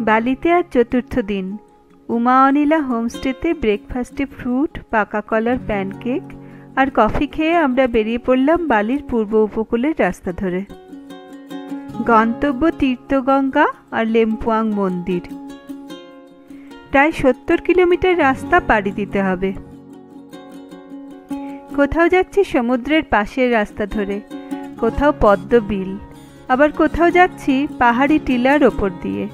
বালিতে আজ চতুর্থ দিন। উমা অনিলা হোমস্টেতে ব্রেকফাস্টে ফ্রুট, পাকা কলার প্যানকেক আর কফি খেয়ে আমরা বেরিয়ে পড়লাম বালির পূর্ব উপকূলের রাস্তা ধরে। গন্তব্য তীর্থগঙ্গা আর লেম্পুয়াং মন্দির। প্রায় 70 কিলোমিটার রাস্তা পাড়ি দিতে হবে। কোথাও যাচ্ছি সমুদ্রের পাশের রাস্তা ধরে, কোথাও পদ্ম বিল, আবার কোথাও যাচ্ছি পাহাড়ি টিলার ওপর দিয়ে।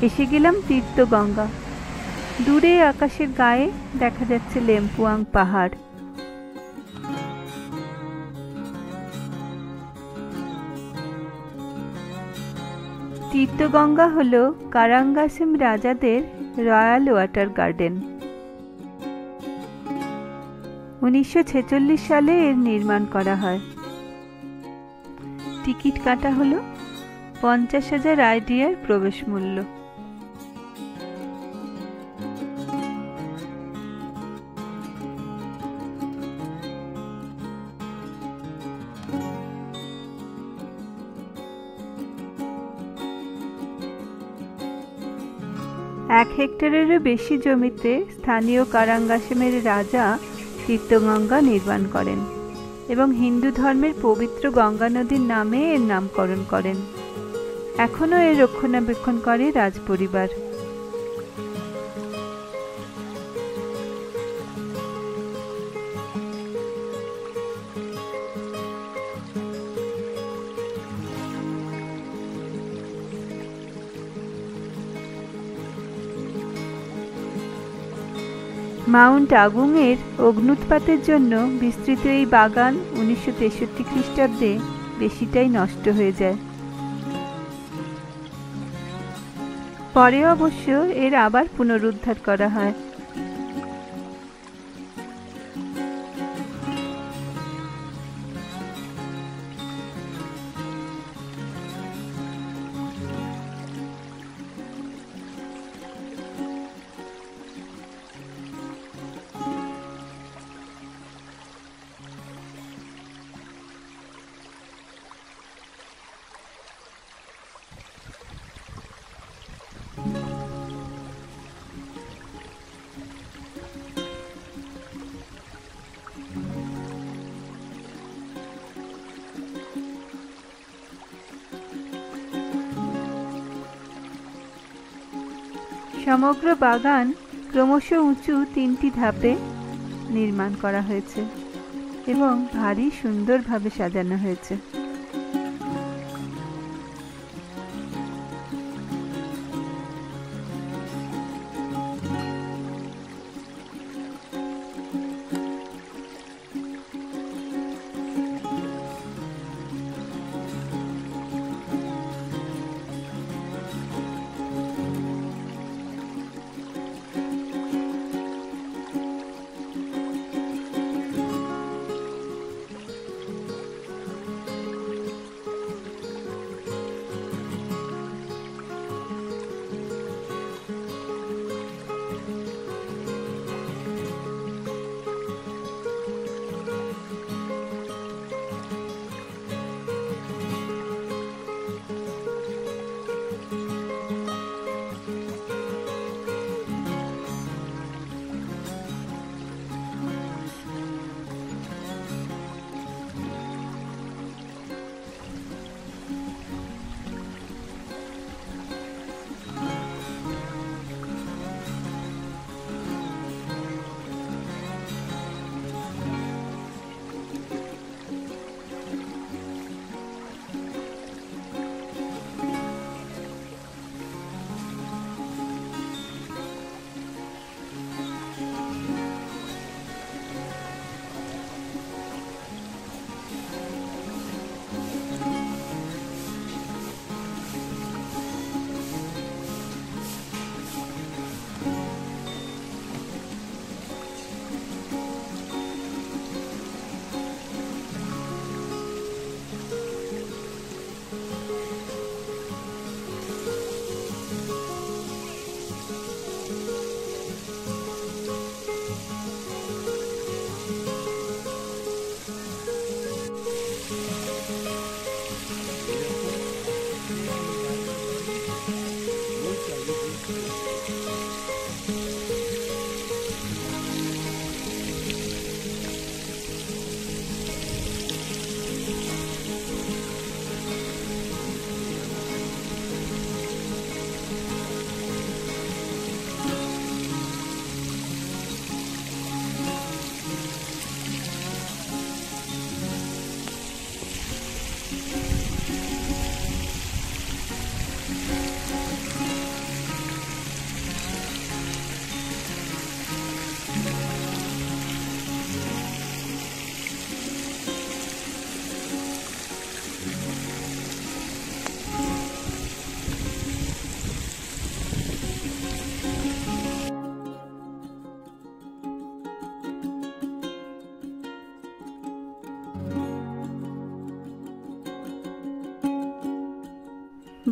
এসে গেলাম তীর্থগঙ্গা। দূরে আকাশের গায়ে দেখা যাচ্ছে লেম্পুয়াং পাহাড়। তীর্থগঙ্গা হল কারাঙ্গাসেম রাজাদের রয়্যাল ওয়াটার গার্ডেন। 1946 সালে এর নির্মাণ করা হয়। টিকিট কাটা হলো 50,000 আইডিয়ার প্রবেশ মূল্য। এক হেক্টরেরও বেশি জমিতে স্থানীয় কারাঙ্গাসেমের রাজা তীর্থগঙ্গা নির্মাণ করেন এবং হিন্দু ধর্মের পবিত্র গঙ্গা নদীর নামে এর নামকরণ করেন। এখনও এর রক্ষণাবেক্ষণ করে রাজপরিবার। মাউন্ট আগুংয়ের অগ্ন্যুৎপাতের জন্য বিস্তৃত এই বাগান 1963 খ্রিস্টাব্দে বেশিটাই নষ্ট হয়ে যায়। পরে অবশ্য এর আবার পুনরুদ্ধার করা হয়। সমগ্র বাগান ক্রমশ উঁচু 3টি ধাপে নির্মাণ করা হয়েছে এবং ভারী সুন্দরভাবে সাজানো হয়েছে।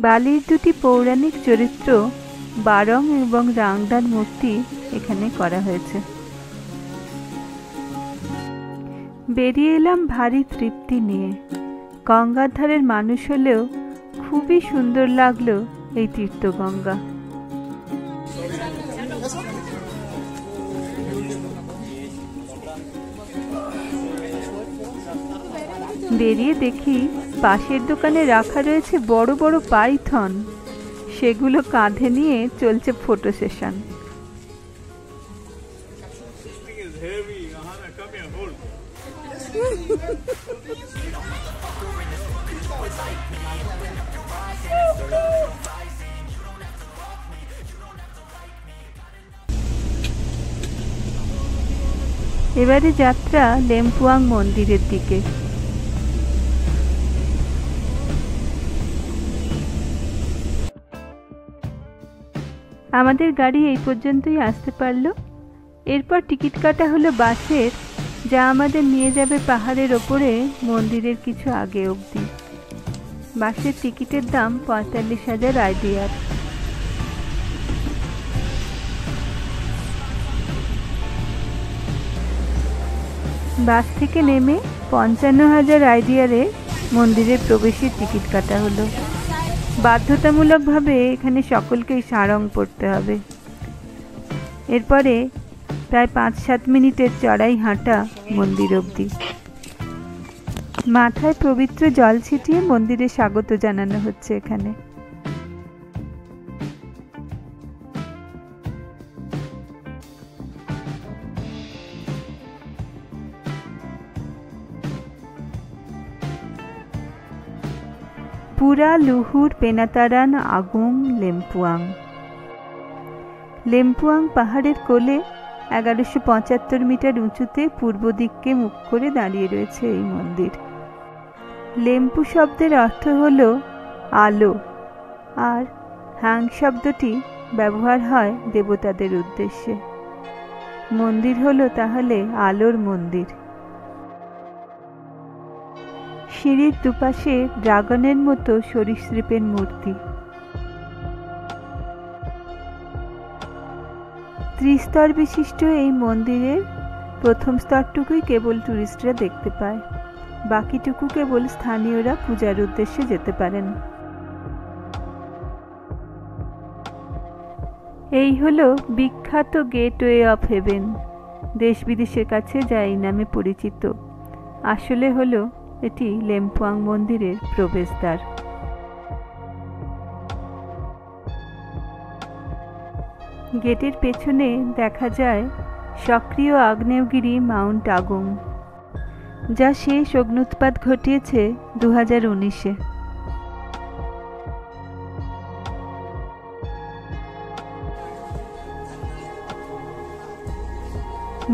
বালির দুটি পৌরাণিক চরিত্র বারং এবং রাংডার মূর্তি এখানে করা হয়েছে। বেরিয়ে এলাম ভারী তৃপ্তি নিয়ে। গঙ্গার ধারের মানুষ হলেও খুবই সুন্দর লাগলো এই তীর্থগঙ্গা। বেরিয়ে দেখি পাশের দোকানে রাখা রয়েছে বড় বড় পাইথন, সেগুলো কাঁধে নিয়ে চলছে ফটো সেশন। এবারে যাত্রা লেম্পুয়াং মন্দিরের দিকে। আমাদের গাড়ি এই পর্যন্তই আসতে পারলো। এরপর টিকিট কাটা হলো বাসের, যা আমাদের নিয়ে যাবে পাহাড়ের ওপরে মন্দিরের কিছু আগে অবধি। বাসের টিকিটের দাম ৪৫,০০০ IDR। বাস থেকে নেমে ৫৫,০০০ IDR-এ মন্দিরের প্রবেশের টিকিট কাটা হলো। বাধ্যতামূলকভাবে এখানে সকলকেই সারং পড়তে হবে। এরপরে প্রায় ৫-৭ মিনিটের চড়াই হাঁটা মন্দির অবধি। মাথায় পবিত্র জল ছিটিয়ে মন্দিরে স্বাগত জানানো হচ্ছে এখানে। পুরা লুহুর পেনাতারান আগুং লেম্পুয়াং। লেম্পুয়াং পাহাড়ের কোলে ১১৭৫ মিটার উঁচুতে পূর্ব দিককে মুখ করে দাঁড়িয়ে রয়েছে এই মন্দির। লেম্পু শব্দের অর্থ হল আলো, আর হ্যাং শব্দটি ব্যবহার হয় দেবতাদের উদ্দেশ্যে। মন্দির হলো তাহলে আলোর মন্দির। সিঁড়ির দুপাশে ড্রাগনের মতো সরীসৃপের মূর্তি। ত্রিস্তর বিশিষ্ট এই মন্দিরের প্রথম স্তরটুকুই কেবল টুরিস্টরা দেখতে পায়, বাকিটুকু কেবল স্থানীয়রা পূজার উদ্দেশ্যে যেতে পারেন। এই হলো বিখ্যাত গেটওয়ে অফ হেভেন, দেশ বিদেশের কাছে যা এই নামে পরিচিত। আসলে হলো এটি লেম্পুয়াং মন্দিরের প্রবেশদ্বার। গেটের পেছনে দেখা যায় সক্রিয় আগ্নেয়গিরি মাউন্ট আগুং, যা শেষ অগ্ন্যুৎপাত ঘটিয়েছে ২০১৯-এ।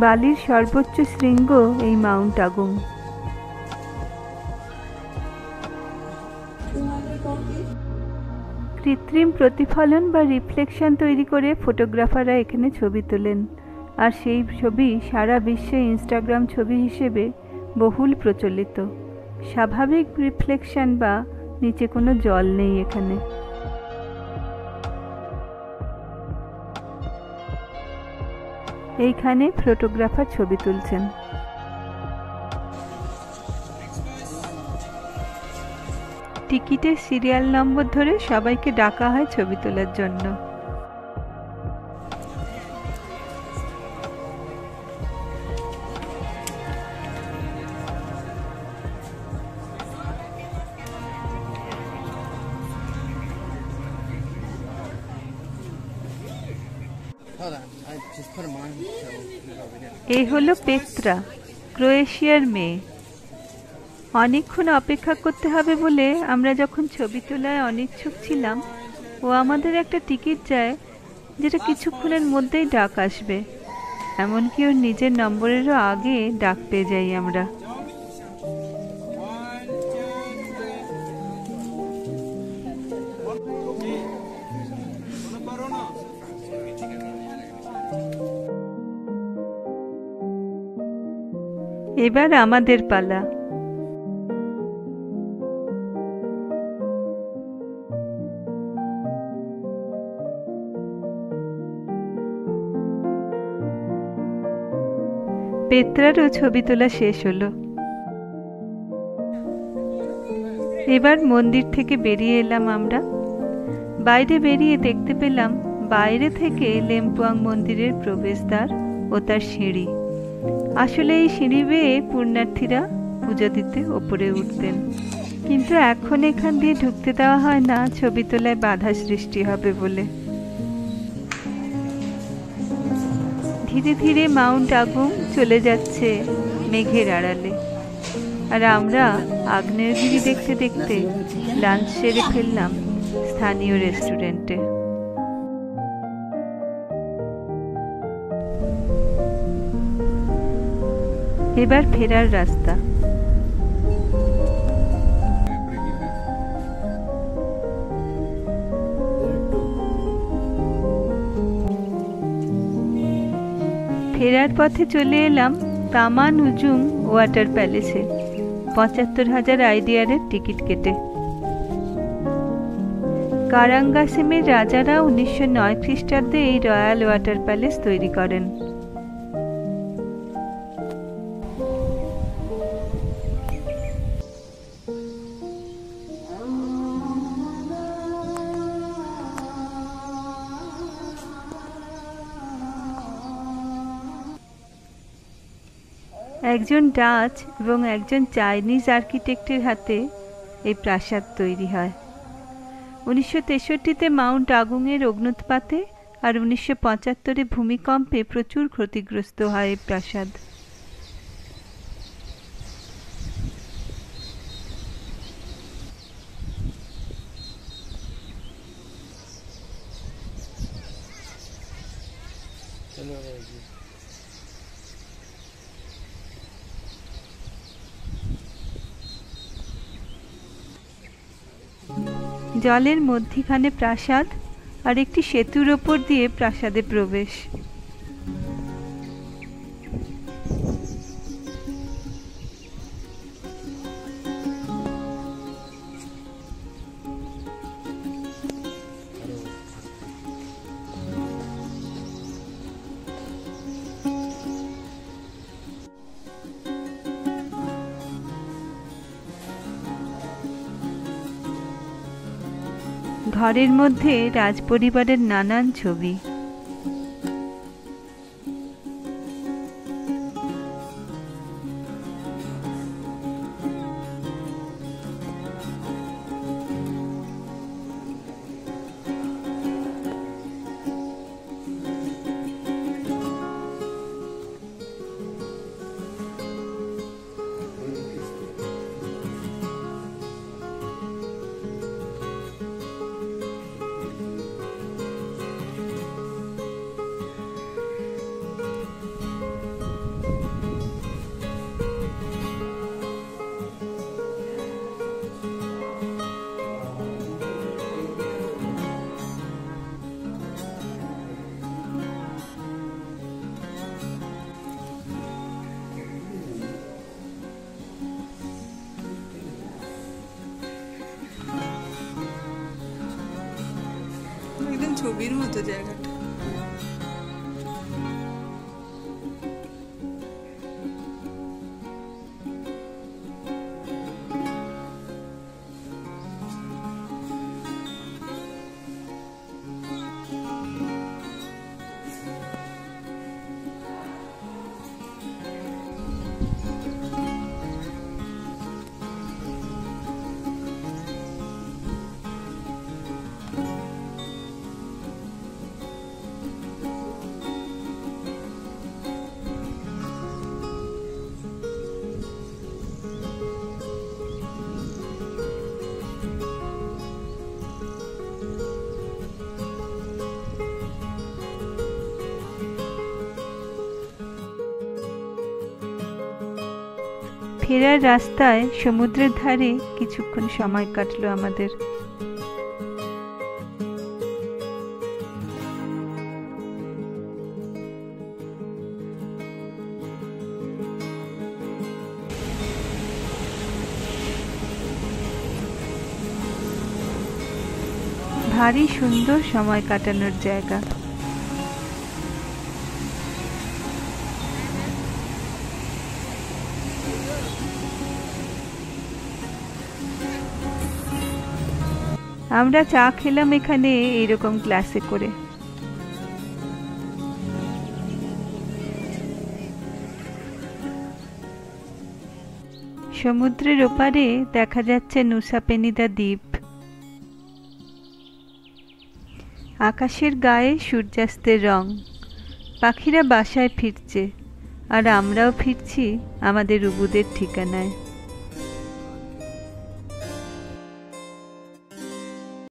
বালির সর্বোচ্চ শৃঙ্গ এই মাউন্ট আগুং। কৃত্রিম প্রতিফলন বা রিফ্লেকশন তৈরি করে ফটোগ্রাফাররা এখানে ছবি তোলেন, আর সেই ছবি সারা বিশ্বে ইনস্টাগ্রাম ছবি হিসেবে বহুল প্রচলিত। স্বাভাবিক রিফ্লেকশন বা নিচে কোনো জল নেই এখানে। এইখানে ফটোগ্রাফার ছবি তুলছেন। টিকিটের সিরিয়াল নম্বর ধরে সবাইকে ডাকা হয় ছবি তোলার জন্য। এই হলো পেত্রা, ক্রোয়েশিয়ার মেয়ে। অনেকক্ষণ অপেক্ষা করতে হবে বলে আমরা যখন ছবি তোলায় অনিচ্ছুক ছিলাম, ও আমাদের একটা টিকিট চায় যেটা কিছুক্ষণের মধ্যেই ডাক আসবে। এমনকি ওর নিজের নম্বরেরও আগে ডাক পেয়ে যাই আমরা। এবার আমাদের পালা। পেত্রারও ছবি তোলা শেষ হলো। এবার মন্দির থেকে বেরিয়ে এলাম আমরা। বাইরে বেরিয়ে দেখতে পেলাম বাইরে থেকে লেম্পুয়াং মন্দিরের প্রবেশদ্বার ও তার সিঁড়ি। আসলে এই সিঁড়ি বেয়ে পুণ্যার্থীরা পুজো দিতে ওপরে উঠতেন, কিন্তু এখন এখান দিয়ে ঢুকতে দেওয়া হয় না, ছবি তোলায় বাধা সৃষ্টি হবে বলে। ধীরে ধীরে মাউন্ট আগুং চলে যাচ্ছে মেঘের আড়ালে, আর আমরা আগ্নেয়গিরি দেখতে দেখতে লাঞ্চ সেরে ফেললাম স্থানীয় রেস্টুরেন্টে। এবার ফেরার রাস্তা। ফেরার পথে চলে এলাম তামান উজুং ওয়াটার প্যালেসে ৭৫,০০০ আইডিয়ারের টিকিট কেটে। কারাঙ্গাসেমের রাজারা ১৯০৯ খ্রিস্টাব্দে এই রয়্যাল ওয়াটার প্যালেস তৈরি করেন। একজন ডাচ এবং একজন চাইনিজ আর্কিটেক্টের হাতে এই প্রাসাদ তৈরি হয়। ১৯৬৩-তে মাউন্ট আগুংয়ের অগ্ন্যুৎপাতে আর ১৯৭৫-এ ভূমিকম্পে প্রচুর ক্ষতিগ্রস্ত হয় এই প্রাসাদ। জলের মধ্যিখানে প্রাসাদ আর একটি সেতুর ওপর দিয়ে প্রাসাদে প্রবেশ। ঘরের মধ্যে রাজপরিবারের নানান ছবি। একদম ছবির মতো জায়গাটা। ফেরার রাস্তায় সমুদ্রের ধারে কিছুক্ষণ সময় কাটলো আমাদের। ভারী সুন্দর সময় কাটানোর জায়গা। আমরা চা খেলাম এখানে এইরকম গ্লাসে করে। সমুদ্রের ওপারে দেখা যাচ্ছে নুসা পেনিদা দ্বীপ। আকাশের গায়ে সূর্যাস্তের রং। পাখিরা বাসায় ফিরছে, আর আমরাও ফিরছি আমাদের উবুদের ঠিকানায়।